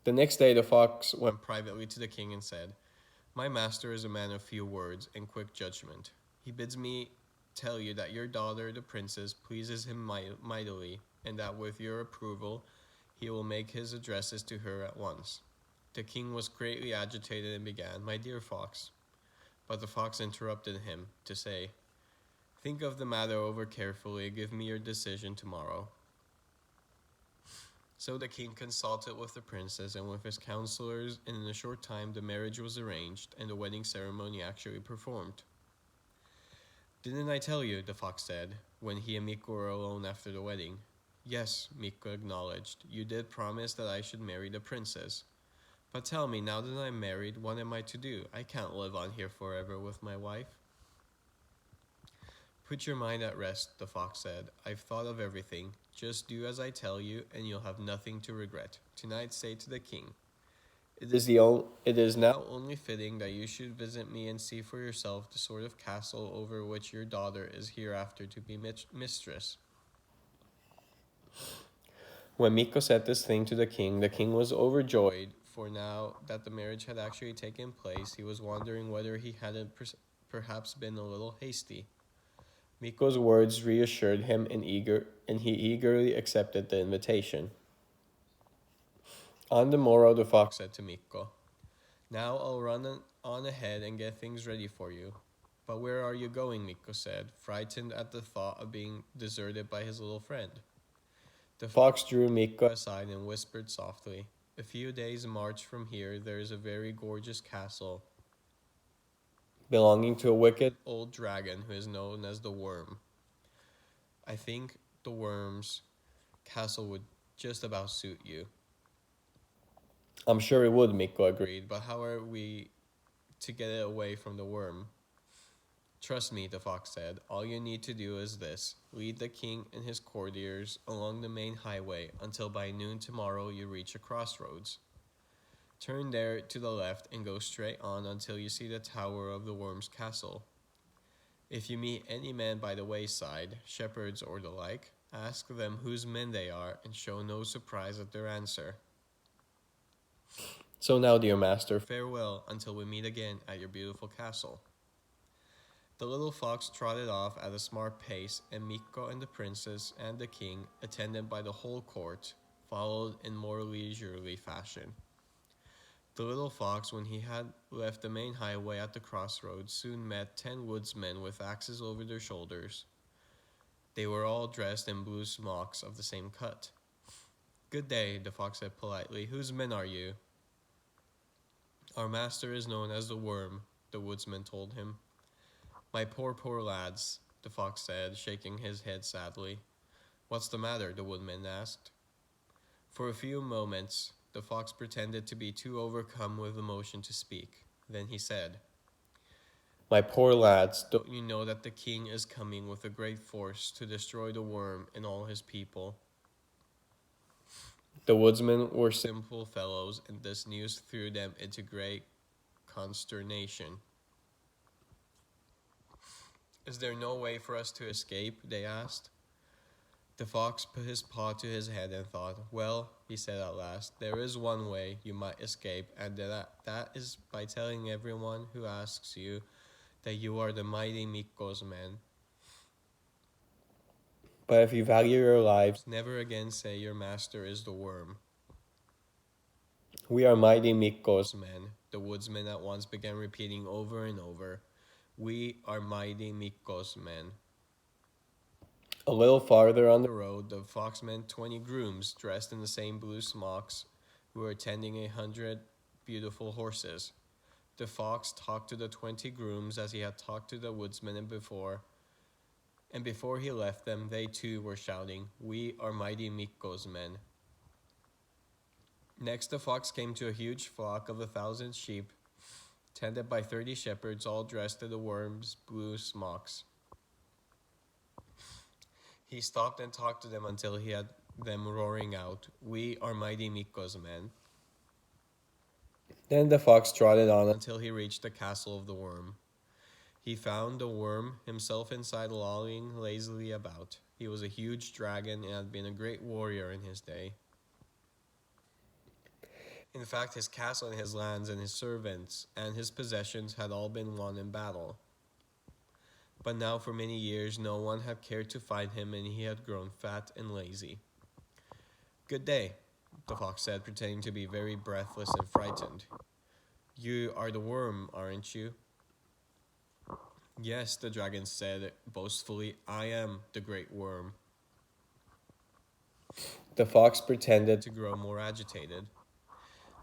The next day the fox went privately to the king and said, "My master is a man of few words and quick judgment. He bids me tell you that your daughter, the princess, pleases him mightily, and that with your approval he will make his addresses to her at once." The king was greatly agitated and began, "My dear fox." But the fox interrupted him to say, "Think of the matter over carefully and give me your decision tomorrow." So the king consulted with the princess and with his counselors, and in a short time the marriage was arranged and the wedding ceremony actually performed. "Didn't I tell you?" the fox said, when he and Mikko were alone after the wedding. "Yes," Mikko acknowledged, "you did promise that I should marry the princess. But tell me, now that I'm married, what am I to do? I can't live on here forever with my wife." "Put your mind at rest," the fox said. "I've thought of everything. Just do as I tell you, and you'll have nothing to regret. Tonight say to the king, it is now only fitting that you should visit me and see for yourself the sort of castle over which your daughter is hereafter to be mistress." When Mikko said this thing to the king was overjoyed, for now that the marriage had actually taken place, he was wondering whether he hadn't perhaps been a little hasty. Mikko's words reassured him and he eagerly accepted the invitation. On the morrow the fox said to Mikko, "Now I'll run on ahead and get things ready for you." "But where are you going?" Mikko said, frightened at the thought of being deserted by his little friend. The fox drew Mikko aside and whispered softly, "A few days' march from here there is a very gorgeous castle belonging to a wicked old dragon who is known as the Worm. I think the Worm's castle would just about suit you." "I'm sure it would," Mikko agreed, "but how are we to get it away from the worm?" "Trust me," the fox said. "All you need to do is this. Lead the king and his courtiers along the main highway until by noon tomorrow you reach a crossroads. Turn there to the left and go straight on until you see the tower of the worm's castle. If you meet any men by the wayside, shepherds or the like, ask them whose men they are and show no surprise at their answer. So now, dear master, farewell until we meet again at your beautiful castle." The little fox trotted off at a smart pace, and Mikko and the princess and the king, attended by the whole court, followed in more leisurely fashion. The little fox, when he had left the main highway at the crossroads, soon met 10 woodsmen with axes over their shoulders. They were all dressed in blue smocks of the same cut. "Good day," the fox said politely. "Whose men are you?" "Our master is known as the Worm," the woodsman told him. "My poor lads," the fox said, shaking his head sadly. "What's the matter?" the woodman asked. For a few moments, the fox pretended to be too overcome with emotion to speak. Then he said, "My poor lads, don't you know that the king is coming with a great force to destroy the worm and all his people?" The woodsmen were simple fellows, and this news threw them into great consternation. "Is there no way for us to escape?" they asked. The fox put his paw to his head and thought. "Well," he said at last, "there is one way you might escape, and that is by telling everyone who asks you that you are the mighty Mikko's men. But if you value your lives, never again say your master is the worm." "We are mighty Mikko's men," the woodsman at once began repeating over and over. "We are mighty Mikko's men." A little farther on the road, the fox met 20 grooms dressed in the same blue smocks who were tending 100 beautiful horses. The fox talked to the 20 grooms as he had talked to the woodsmen before, and before he left them, they too were shouting, "We are mighty Mikko's men." Next, the fox came to a huge flock of 1,000 sheep, tended by 30 shepherds, all dressed in the worm's blue smocks. He stopped and talked to them until he had them roaring out, "We are mighty Mikko's men." Then the fox trotted on until he reached the castle of the worm. He found the worm himself inside, lolling lazily about. He was a huge dragon and had been a great warrior in his day. In fact, his castle and his lands and his servants and his possessions had all been won in battle. But now for many years no one had cared to find him, and he had grown fat and lazy. "Good day," the fox said, pretending to be very breathless and frightened. "You are the worm, aren't you?" "Yes," the dragon said boastfully, "I am the great worm." The fox pretended to grow more agitated.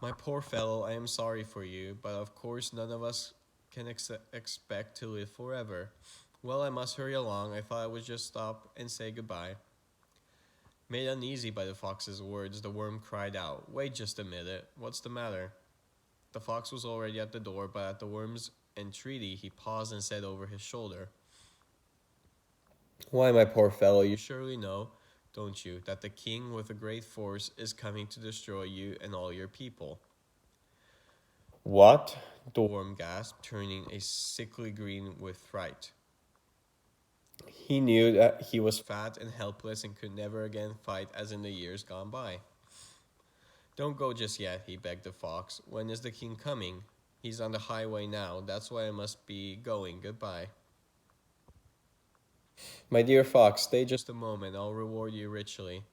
"My poor fellow, I am sorry for you, but of course none of us can expect to live forever. Well, I must hurry along. I thought I would just stop and say goodbye." Made uneasy by the fox's words, the worm cried out, "Wait just a minute. What's the matter?" The fox was already at the door, but at the worm's entreaty, he paused and said over his shoulder, "Why, my poor fellow, you surely know, don't you, that the king with a great force is coming to destroy you and all your people?" "What?" the worm gasped, turning a sickly green with fright. He knew that he was fat and helpless and could never again fight as in the years gone by. "Don't go just yet," he begged the fox. "When is the king coming?" "He's on the highway now. That's why I must be going. Goodbye." "My dear fox, stay just a moment. I'll reward you richly.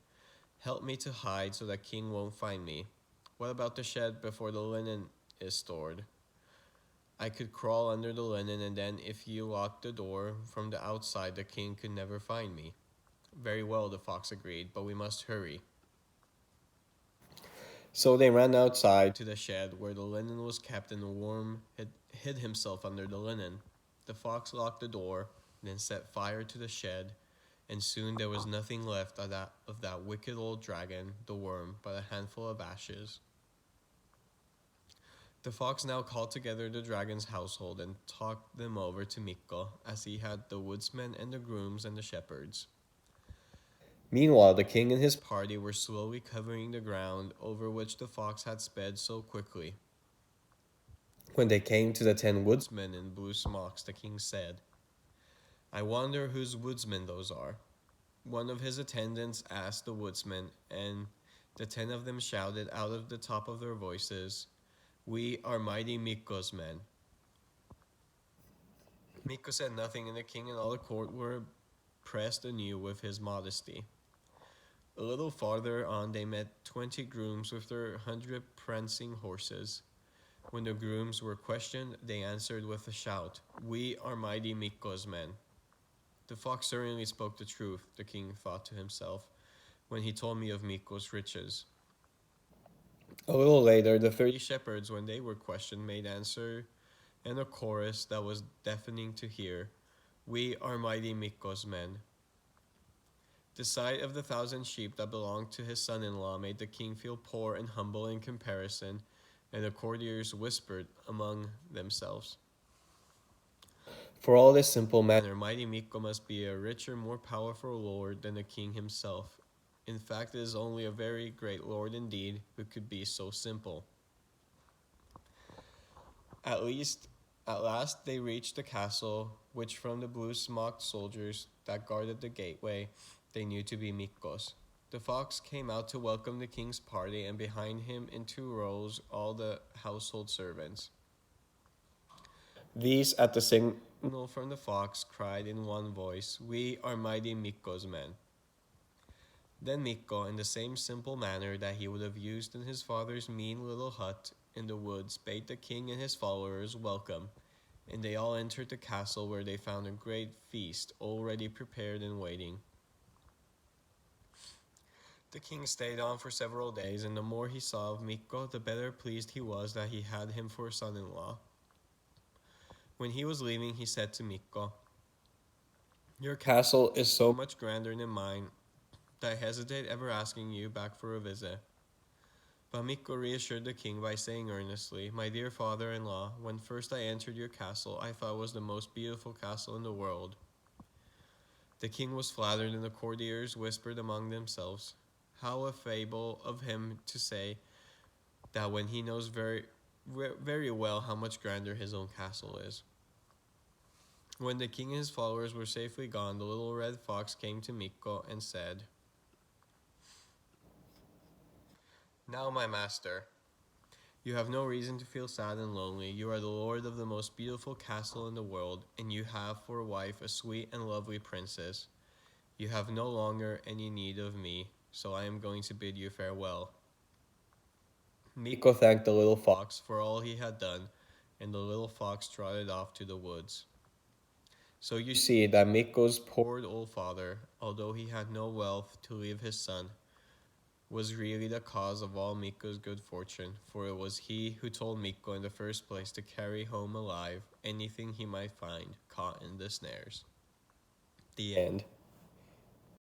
Help me to hide so that king won't find me." "What about the shed before the linen is stored?" "I could crawl under the linen, and then if you locked the door from the outside, the king could never find me." "Very well," the fox agreed, "but we must hurry." So they ran outside to the shed where the linen was kept, and the worm had hid himself under the linen. The fox locked the door, then set fire to the shed, and soon there was nothing left of that wicked old dragon, the worm, but a handful of ashes. The fox now called together the dragon's household and talked them over to Mikko, as he had the woodsmen and the grooms and the shepherds. Meanwhile, the king and his party were slowly covering the ground over which the fox had sped so quickly. When they came to the 10 woodsmen in blue smocks, the king said, "I wonder whose woodsmen those are." One of his attendants asked the woodsmen, and the 10 of them shouted out of the top of their voices, "We are mighty Mikko's men." Mikko said nothing, and the king and all the court were impressed anew with his modesty. A little farther on they met 20 grooms with their 100 prancing horses. When the grooms were questioned, they answered with a shout, "We are mighty Mikko's men." The fox certainly spoke the truth, the king thought to himself, when he told me of Mikko's riches. A little later, the 30 shepherds, when they were questioned, made answer in a chorus that was deafening to hear, "We are mighty Mikko's men." The sight of the 1,000 sheep that belonged to his son-in-law made the king feel poor and humble in comparison, and the courtiers whispered among themselves, "For all this simple manner, mighty Mikko must be a richer, more powerful lord than the king himself. In fact, it is only a very great lord indeed who could be so simple." At last they reached the castle, which from the blue-smocked soldiers that guarded the gateway, they knew to be Mikko's. The fox came out to welcome the king's party, and behind him in 2 rows all the household servants. These, at the signal from the fox, cried in one voice, "We are mighty Mikko's men." Then Mikko, in the same simple manner that he would have used in his father's mean little hut in the woods, bade the king and his followers welcome, and they all entered the castle, where they found a great feast already prepared and waiting. The king stayed on for several days, and the more he saw of Mikko, the better pleased he was that he had him for a son-in-law. When he was leaving, he said to Mikko, "Your castle is so much grander than mine that I hesitate ever asking you back for a visit." But Mikko reassured the king by saying earnestly, "My dear father-in-law, when first I entered your castle, I thought it was the most beautiful castle in the world." The king was flattered, and the courtiers whispered among themselves, "How affable of him to say that when he knows very well how much grander his own castle is." When the king and his followers were safely gone, the little red fox came to Mikko and said, "Now, my master, You have no reason to feel sad and lonely. You are the lord of the most beautiful castle in the world, and you have for wife a sweet and lovely princess. You have no longer any need of me, so I am going to bid you farewell." Mikko thanked the little fox for all he had done, and the little fox trotted off to the woods. So you see that Mikko's poor old father, although he had no wealth to leave his son, was really the cause of all Mikko's good fortune, for it was he who told Mikko in the first place to carry home alive anything he might find caught in the snares. The end.